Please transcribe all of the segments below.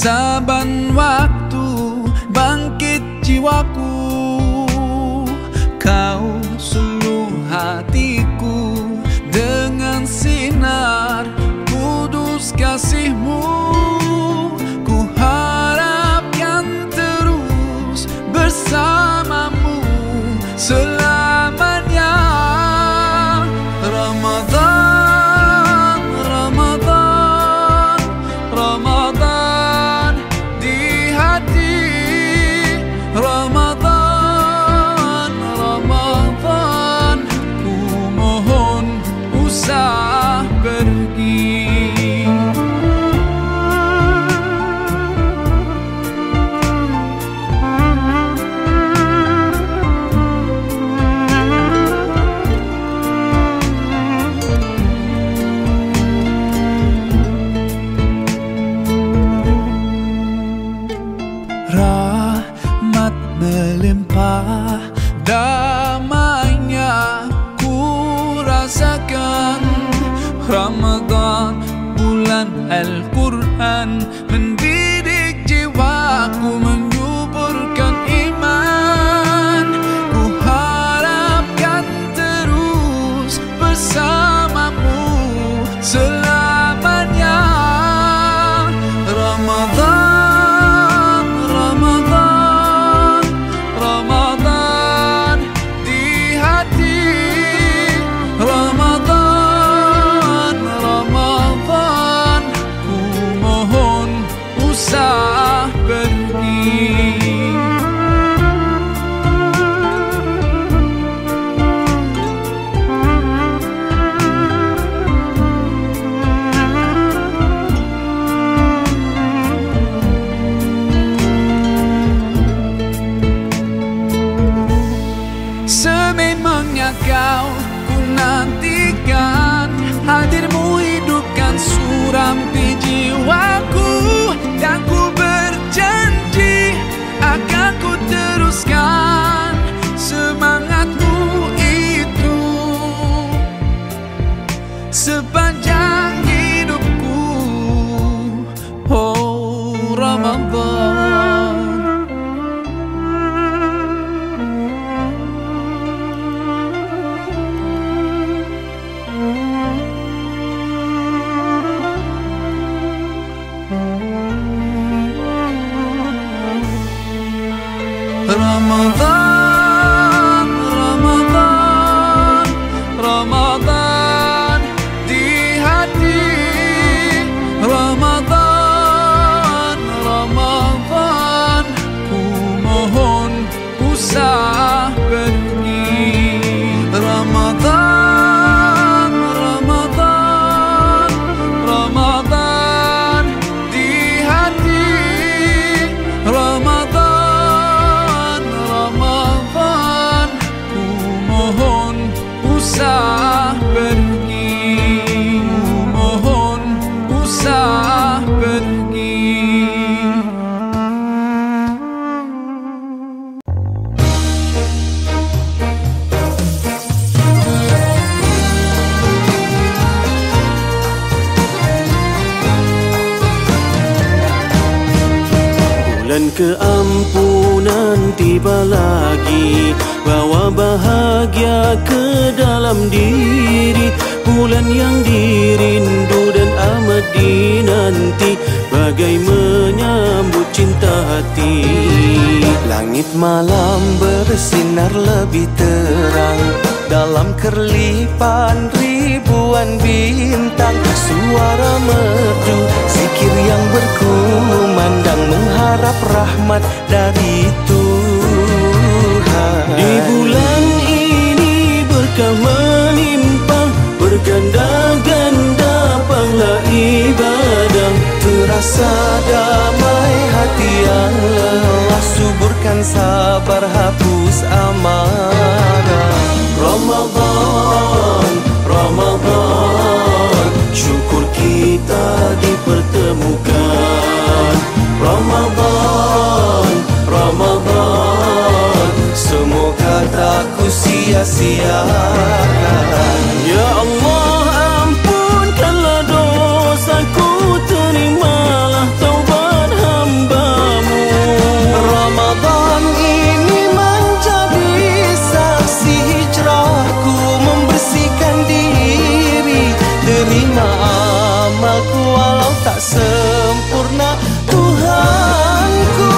Saban waktu bangkit jiwaku, kau suluh hatiku dengan sinar kudus kasih-Mu. Ku harapkan terus bersama-Mu selamanya. Ramadan, Ramadan, Ramadan di hati. Ramadan, Ramadan, ku mohon usah pergi. Rahmat melimpah, damainya ku rasakan. Ramadan, bulan Al-Quran, mendidik jiwaku, menyuburkan iman. Ku harapkan terus bersama-Mu selamanya. Ramadan, Ramadan, Ramadan di hati. Ramadan, Ramadan, ku mohon usah pergi. Sememangnya kau ku nantikan, hadir-Mu hidupkan surampi jiwaku. Dan ku berjanji akan ku teruskan semangat-Mu itu sepanjang hidupku. Oh Ramadan, Ramadan, Ramadan, Ramadan di hati. Ramadan, Ramadan, ku mohon usah pergi. Ramadan, Ramadan, Ramadan di hati. Ramadan, Ramadan, ku mohon usah pergi. Ku mohon usah pergi. Bulan keampunan tiba lagi, bawa bahagia ke dalam diri. Bulan yang dirindu dan amat dinanti, bagai menyambut cinta hati. Langit malam bersinar lebih terang, dalam kerlipan ribuan bintang. Suara merdu, zikir yang berkumandang, mengharap rahmat dari Tuhan. Di bulan ini berkah melimpah, berganda-ganda pahala ibadah. Terasa damai hati yang lelah, suburkan sabar, hapus amarah. Ramadan Ramadan, Ramadan, syukur kita dipertemukan. Ramadan, Ramadan, semoga tak ku sia-siakan. Ya Allah, ampunkanlah dosaku, terimalah taubat hamba-Mu. Ramadan ini menjadi saksi hijrahku, membersihkan diri, terima amalku walau tak sempurna Tuhanku.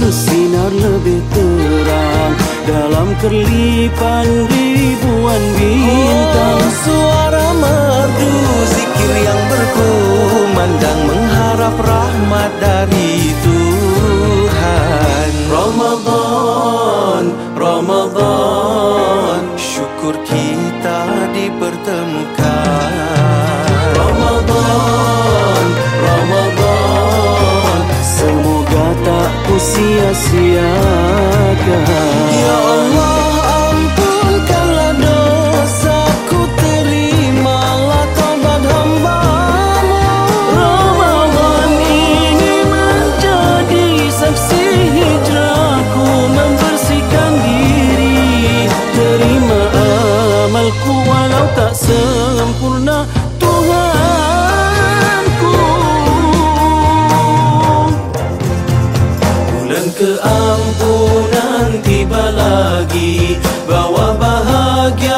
Bersinar lebih terang dalam kerlipan ribuan bintang. Suara merdu zikir yang berkumandang, mengharap rahmat dari Tuhan. Ramadan, Ramadan, syukur kita dipertemukan. Ramadan, Ramadan, semoga tak ku sia-siakan. Ya Allah, ampunkanlah dosaku, terimalah taubat hamba-Mu. Ramadan ini menjadi saksi hijrahku, membersihkan diri, terima amalku walau tak sempurna Tuhanku. Keampunan tiba lagi, bawa bahagia